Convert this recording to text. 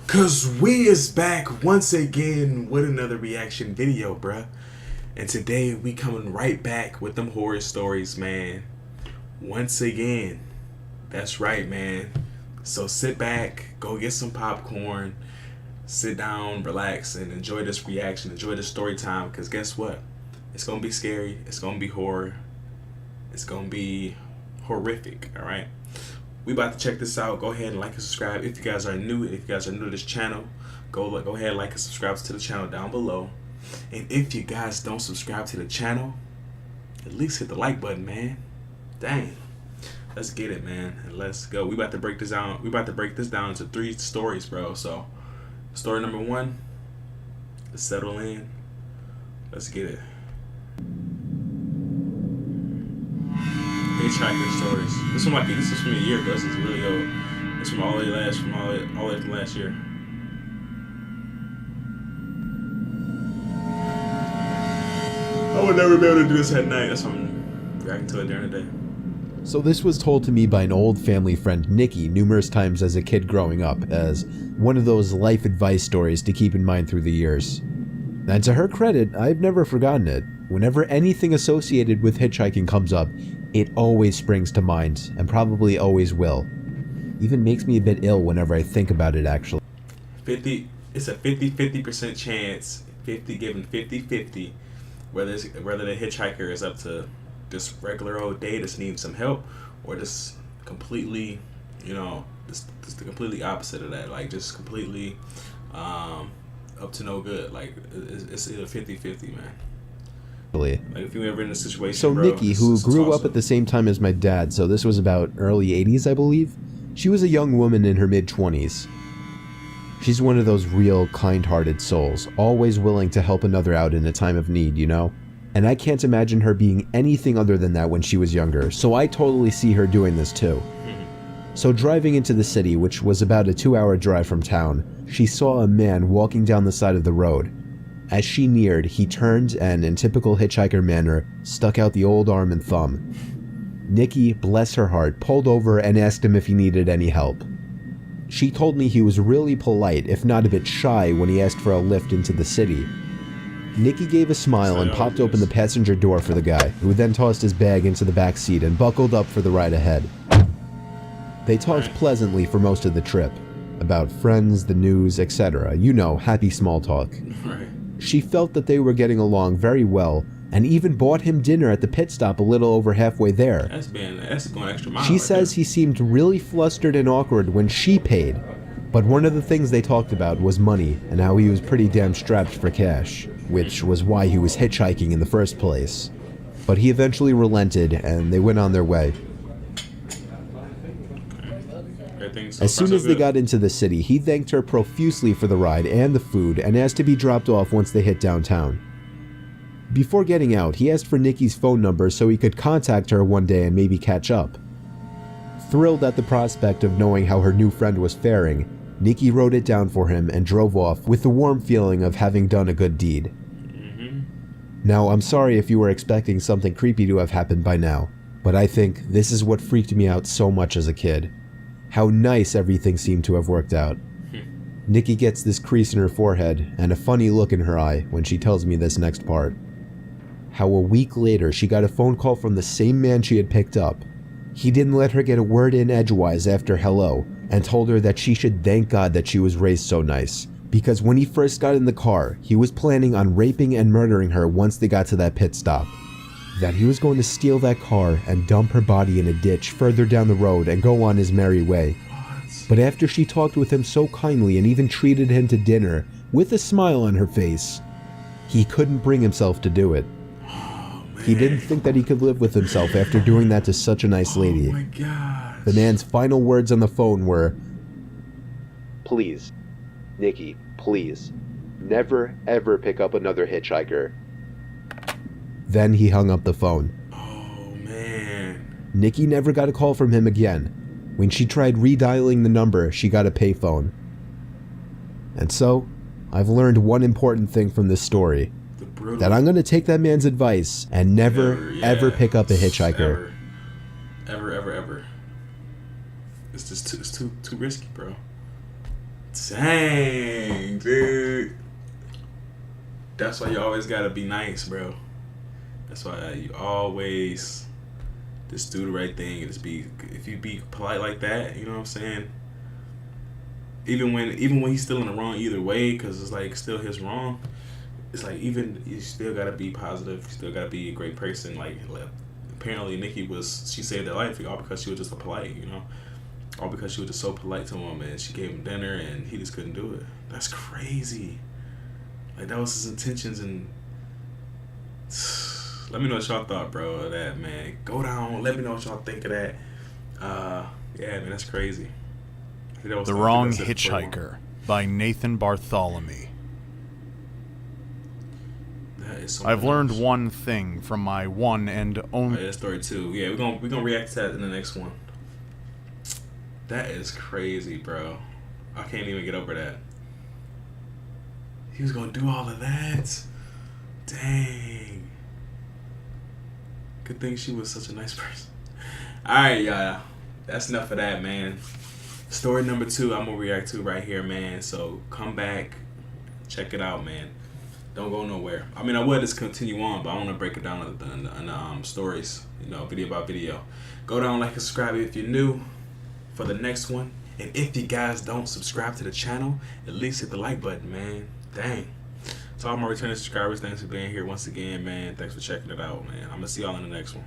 Cause we is back once again with another reaction video, bruh. And today we coming right back with them horror stories, man. Once again. That's right, man. So sit back, go get some popcorn, sit down, relax, and enjoy this reaction, enjoy this story time. Cause guess what? It's gonna be scary, it's gonna be horror, it's gonna be horrific, alright? We about to check this out. Go ahead and like and subscribe if you guys are new. If you guys are new to this channel, go ahead and like and subscribe to the channel down below. And if you guys don't subscribe to the channel, at least hit the like button, man. Dang. Let's get it, man. And let's go. We about to break this down. We about to break this down into 3 stories, bro. So, story number 1. Let's settle in. Let's get it. HitchHiker stories. This is from a year ago. This is really old. It's from all the way from last year. I would never be able to do this at night. That's why I'm reacting to it during the day. So this was told to me by an old family friend, Nikki, numerous times as a kid growing up, as one of those life advice stories to keep in mind through the years. And to her credit, I've never forgotten it. Whenever anything associated with hitchhiking comes up, it always springs to mind, and probably always will. Even makes me a bit ill whenever I think about it, actually. It's a 50% chance, given 50-50, whether the hitchhiker is up to this regular old day just needs some help, or just completely, just the completely opposite of that, like just completely up to no good. Like it's either 50-50, man. Like if you ever in a situation, so bro, Nikki, who grew up at the same time as my dad, so this was about early 80s, I believe. She was a young woman in her mid-20s. She's one of those real kind-hearted souls, always willing to help another out in a time of need, you know? And I can't imagine her being anything other than that when she was younger, so I totally see her doing this too. So driving into the city, which was about a 2-hour drive from town, she saw a man walking down the side of the road. As she neared, he turned and, in typical hitchhiker manner, stuck out the old arm and thumb. Nikki, bless her heart, pulled over and asked him if he needed any help. She told me he was really polite, if not a bit shy, when he asked for a lift into the city. Nikki gave a smile and popped open the passenger door for the guy, who then tossed his bag into the back seat and buckled up for the ride ahead. They talked pleasantly for most of the trip, about friends, the news, etc. You know, happy small talk. She felt that they were getting along very well, and even bought him dinner at the pit stop a little over halfway there. That's going extra mile. She says he seemed really flustered and awkward when she paid, but one of the things they talked about was money and how he was pretty damn strapped for cash, which was why he was hitchhiking in the first place. But he eventually relented and they went on their way. As soon as they got into the city, he thanked her profusely for the ride and the food and asked to be dropped off once they hit downtown. Before getting out, he asked for Nikki's phone number so he could contact her one day and maybe catch up. Thrilled at the prospect of knowing how her new friend was faring, Nikki wrote it down for him and drove off with the warm feeling of having done a good deed. Now, I'm sorry if you were expecting something creepy to have happened by now, but I think this is what freaked me out so much as a kid. How nice everything seemed to have worked out. Nikki gets this crease in her forehead and a funny look in her eye when she tells me this next part. How a week later she got a phone call from the same man she had picked up. He didn't let her get a word in edgewise after hello and told her that she should thank God that she was raised so nice, because when he first got in the car, he was planning on raping and murdering her once they got to that pit stop. That he was going to steal that car and dump her body in a ditch further down the road and go on his merry way. But after she talked with him so kindly and even treated him to dinner with a smile on her face, he couldn't bring himself to do it. He didn't think that he could live with himself after doing that to such a nice lady. Oh my God. The man's final words on the phone were, "Please, Nikki, please, never ever pick up another hitchhiker." Then he hung up the phone. Oh man. Nikki never got a call from him again. When she tried redialing the number, she got a payphone. And so, I've learned one important thing from this story. That I'm going to take that man's advice and never ever pick up a hitchhiker. Ever. It's just too risky, bro. Dang, dude. That's why you always gotta be nice, bro. That's why you always just do the right thing and just be. If you be polite like that, you know what I'm saying. Even when he's still in the wrong either way, because it's like still his wrong. It's like even you still gotta be positive. You still gotta be a great person. Like apparently Nikki she saved their life all because she was just a polite, you know, all because she was just so polite to him and she gave him dinner and he just couldn't do it. That's crazy. Like that was his intentions and. Let me know what y'all thought, bro, of that, man. Go down. Let me know what y'all think of that. Yeah, man, that's crazy. The Wrong Hitchhiker by Nathan Bartholomew. I've learned one thing from my one and only. Right, that's story 2. Yeah, we're gonna react to that in the next one. That is crazy, bro. I can't even get over that. He was gonna do all of that. Dang. Good thing she was such a nice person. Alright, y'all. That's enough of that, man. Story number 2 I'm gonna react to right here, man. So come back, check it out, man. Don't go nowhere. I mean, I would just continue on, but I want to break it down in the stories, you know, video by video. Go down, like, and subscribe if you're new for the next one. And if you guys don't subscribe to the channel, at least hit the like button, man. Dang. To all my returning subscribers, thanks for being here once again, man. Thanks for checking it out, man. I'm gonna see y'all in the next one.